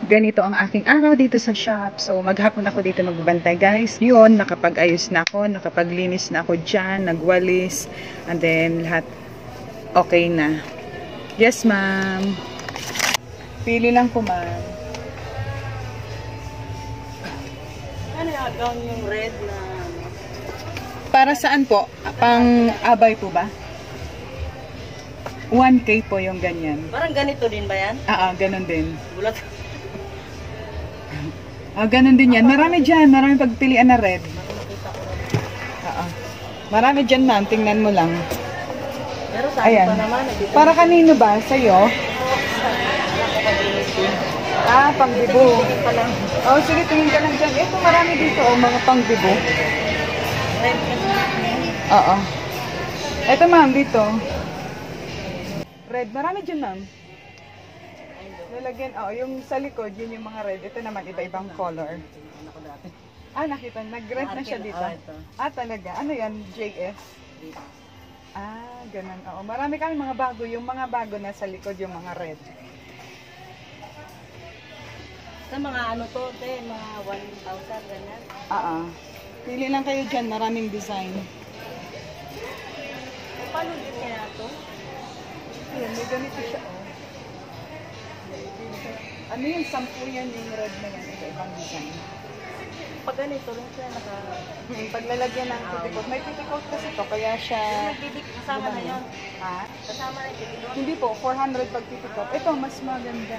ganito ang aking araw dito sa shop. So, maghapon ako dito magbabantay, guys. Yun, nakapag-ayos na ako, nakapaglinis na ako dyan, nagwalis, and then lahat okay na. Yes, ma'am. Pili lang po, ma'am. Ano yung red na... Para saan po? Pang abay po ba? 1K po yung ganyan. Parang ganito din ba yan? Ganun din. Bulat. Ganun din yan. Marami dyan. Marami pagpilian na red. Marami dyan, ma'am. Tingnan mo lang. Pero sa akin pa naman. Para kanino ba? Sa'yo? Pang-bibo. Sige, tingin ka lang dyan. Ito, marami dito, mga pang-bibo. Ito, ma'am, dito. Red. Marami dyan, ma'am. Lalagyan, yung sa likod, yun yung mga red. Ito naman, iba-ibang color. Nakita. Nag-rent na siya dito. Talaga. Ano yan? JS? Ganun. Marami kami mga bago. Yung mga bago na sa likod, yung mga red. Sa mga ano to, mga 1,000 ganyan. Pili lang kayo dyan. Maraming design. Paano din kaya to? Ayan, may ganito siya, Ano yun? 10 yan yung red na yan. Iba-ibang design. Pag ganito rin siya Paglalagyan ng pitikot. May pitikot kasi to, kaya siya... Kasama na yun. Kasama na yung pitikot? Hindi po, 400 pag pitikot. Ito, mas maganda.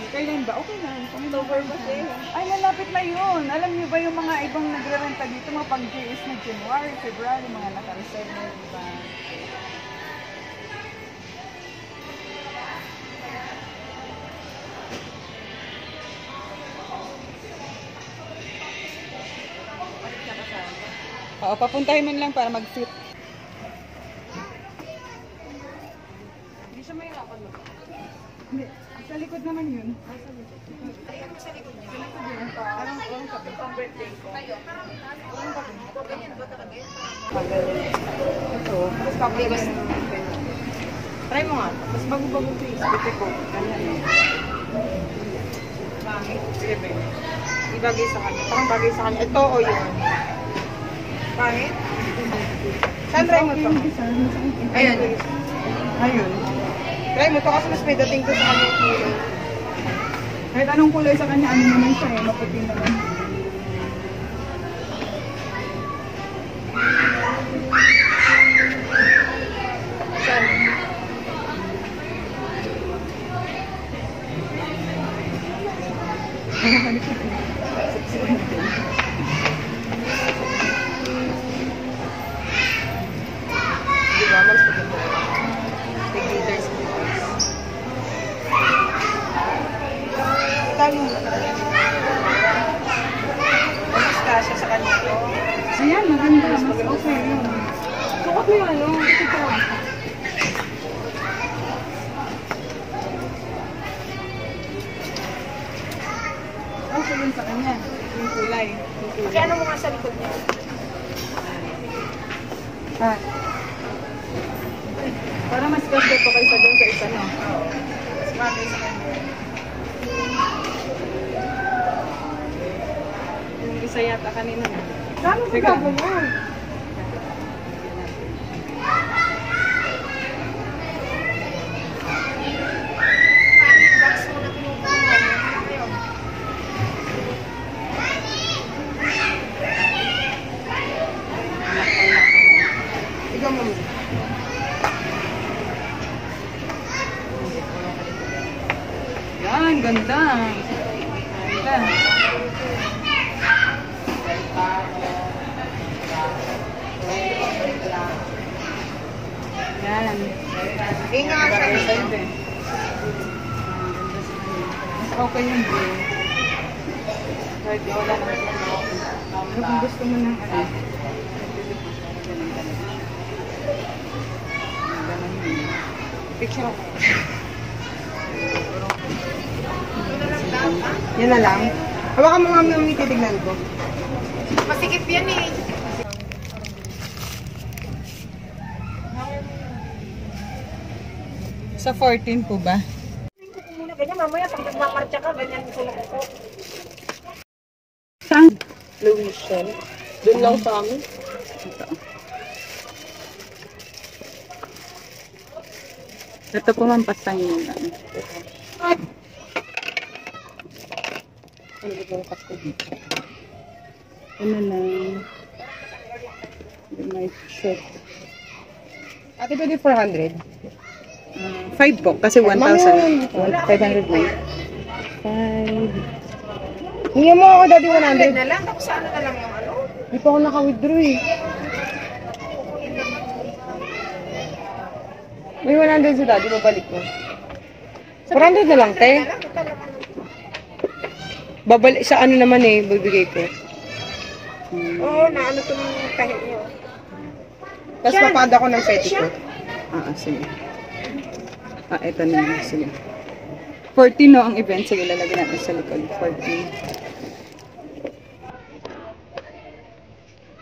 Kailan ba? Okay na. October ba siya? Ay, malapit na yun. Alam niyo ba yung mga ibang nagre-renta dito, mga pang-JS na January, February, mga naka-reserve na, diba? Papuntahin mo lang para mag-fit. Hindi siya may hirapan mo. Hindi. Sa likod naman yun. Sa likod. Sa likod niya. Sa likod yun. Parang kape. Pang birthday ko. Parang kape. Ganyan ba talaga yun? Ito. Tapos kapibas. Try mo nga. Tapos bago-bago face. Bitin ko. Ganyan. Pangit. Sige ba yun? Ibagay sa kanya. Parang bagay sa kanya. Ito o yun. Pangit? Saan try mo ito? Ayun. Ayun. Try mo ito kasi mas may dating ko sa kanyang kulay. Kahit anong kulay sa kanya, ano naman siya eh, maputi naman. Diba, mas maganda. Glitters. Talo mo. Mas kasya sa kanya ito. Ayan, maganda. Mas okay yun. Sukot mo yung ano. Ito. Okay yun sa kanya. Yung kulay. Kaya ano mo nga sa likod niya? Para mas ganda po kaysa doon sa isa, no? Mas bagay sa kanya. Yung isa yata kanina. Kano sa bago mo? Ikaw mo. Yan, ganda. Ganda. Yan. Ingat sa ito. Okay yung blue. Kahit wala naman. Ano kung gusto mo ng ano? Picture ako. Yan na lang. Hawakan mo nga yung titignan ko. Masikip yan eh. Sa 14 po ba? ganyan, mamaya pag nagmamarcha ka, ganyan sila ko. Saan? Louisian. Doon lang sa amin. Ito. Ito po mampasan yun. Ano ba yung kasto? Ano lang. May shirt. Ate, pwede 400? 5 po, kasi 1,000. 500 na. 5. Hindi mo ako dati 100 100. na lang, tapos ano na lang yung ano? Hindi pa ako naka-withdraw eh. May 100 sa daddy, babalik ko. 400 na lang, te. Babalik sa ano naman eh, bibigay ko. Oo, na ano itong tahi niyo. Tapos papada ko ng petticoat. Sige. Ito na lang. Sige. 14 no ang event. Sige, lalagyan natin sa likod. 14.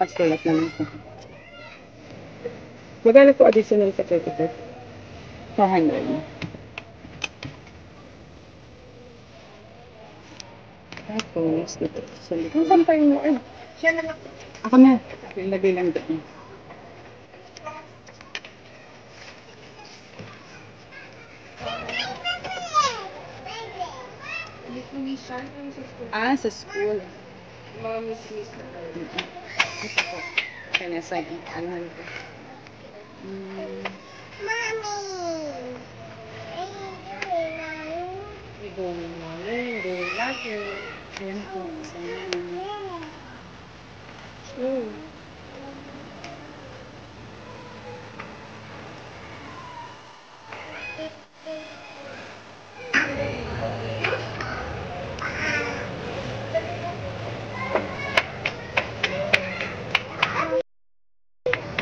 Sulat na lang ito. Magkano po additional sa petticoat? 400. Tapos, dito sa likod. Saan tayo mo? Ay, Siya na lang. Ako na. Ilagay lang doon. Sa school. mga miss-miss na. Ito po. Kanya sa ano ito. We going morning, going lager. Ayan po.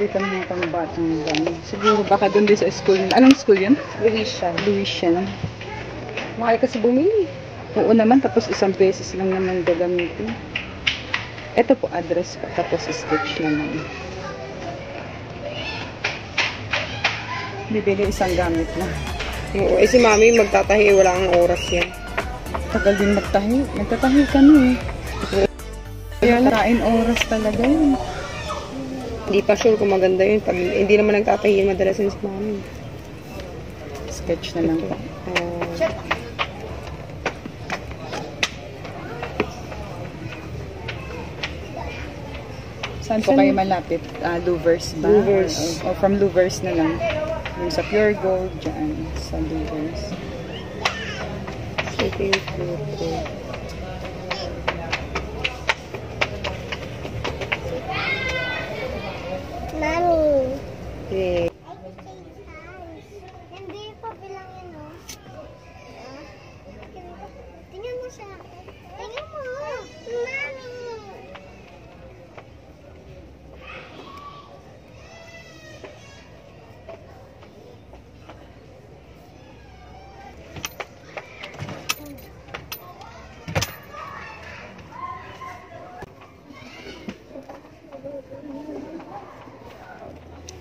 Dito ang mga pangbatang dami. Siguro baka doon din sa school. Anong school yun? Louisian. Louisian. Mahal kasi bumili. Oo naman, tapos isang beses lang naman gagamitin. Ito po address pa, tapos sketch naman. Bibili isang gamit na. Oo, si mami magtatahi, wala kang oras yan. Tagal din magtahi. Nagtatahi kami. Kaya kain oras talaga yun. Hindi pa sure kung maganda yun. Pag hindi naman nagtatahi, madalas yun si mami. Sketch na lang po. Saan po kayo malapit? Louvers ba? Louvers. O from Louvers na lang. Yung sa Pure Gold, dyan. Sa Louvers. Ito yung photo. Mami. Okay. Hindi pa bilang yun, no? Tingnan mo siya. Tingnan mo. Mami.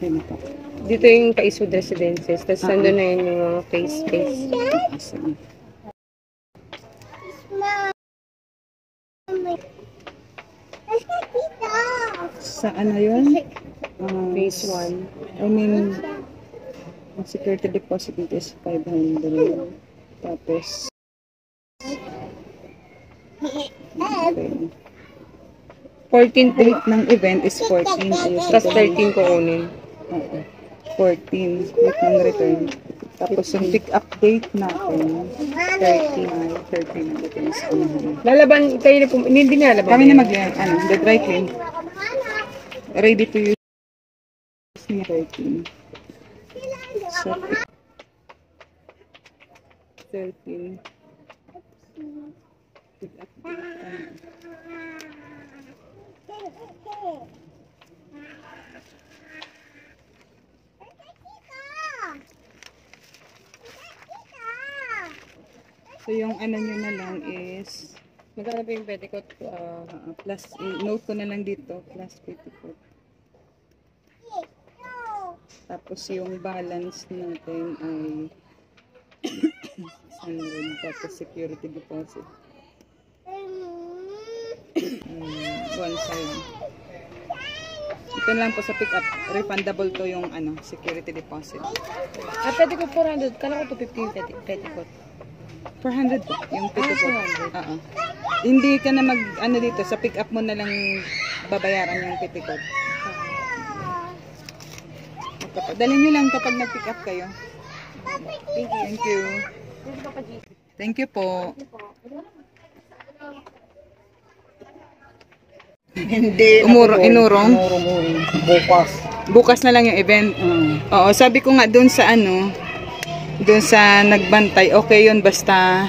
Yun po. Dito yung Paiswood Residences. Tapos nandun na yun yung mga face-face. Sige. Mami. Nasa dito. Sa ano yun? Phase 1. I mean, ang security deposit nito is 500. Tapos, okay. 14 po. Date ng event is 14. Tapos 13 ko kunin. Oo. 14. Date ng return. Tapos yung pick up date natin, 13 na dito is Lalaban, kayo na po, hindi nalaban. Kami na the dry clean. Ready to use ni 13. So, 13. Pick up date. So, yung ano nyo na lang is Magkano ba yung petticoat? plus, note ko na lang dito, plus petticoat. Tapos yung balance natin ay 600. Tapos security deposit. One side. Ito lang po sa pick up. Refundable to yung ano, security deposit. Ah, pwede ko 400. Kala ko 250 yung petticoat. 400 po yung petticoat. Oo. Hindi ka na mag, ano dito, sa pick up mo na lang babayaran yung petticoat. Dalhin nyo lang kapag nag-pick up kayo. Thank you. Thank you po. Hindi. Inurong? Bukas. Bukas na lang yung event. Oo, sabi ko nga doon sa ano, doon sa nagbantay, okay yun basta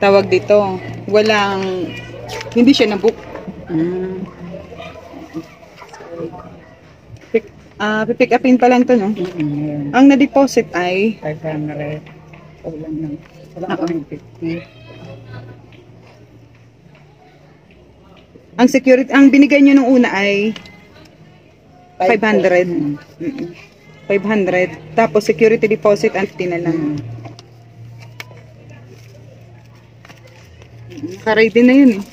tawag dito. Walang, hindi siya na-book. Pick upin pa lang to, no? Ang na-deposit ay 500. Ulang lang. Wala ko ng 50. ang security, ang binigay nyo nung una ay 500. 500. Tapos security deposit ang 50 na lang. Naka-ready na yun eh.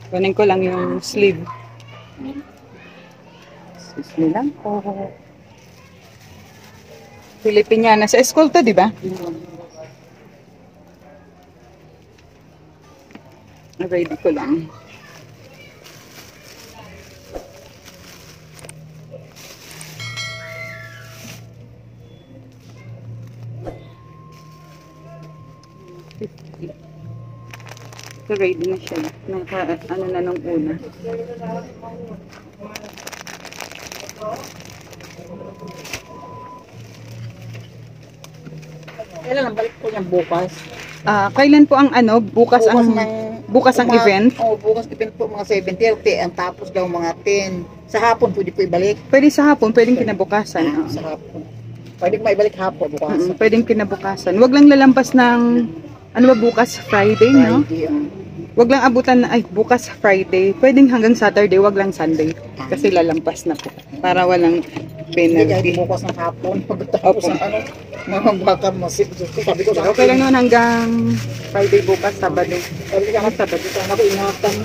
Kunin ko lang yung sleeve. Sisli lang po. Filipiniana. Sa school to, di ba? Ready ko lang. So, ready na siya. Ano na nung una. Kailan ang balik ko niya bukas? Kailan po ang ano? Bukas ang event? Oo, bukas event po mga 7:30. Ang tapos daw mga 10. Sa hapon pwede po ibalik. Pwede sa hapon, pwedeng kinabukasan. Sa hapon. Pwede ko maibalik hapon bukas. Pwedeng kinabukasan. Huwag lang lalampas ng, ano ba bukas? Friday, no? Friday, Huwag lang abutan na, ay, bukas Friday. Pwedeng hanggang Saturday, wag lang Sunday. Kasi lalampas na po. Para walang Hindi kahit penalty. bukas ng hapon. Pagkatapos ng ano, mga baka masip. Sabi ko, Okay lang naman hanggang Friday bukas, Sabado. Sabi ko, Sabado. Sana ko ingatan.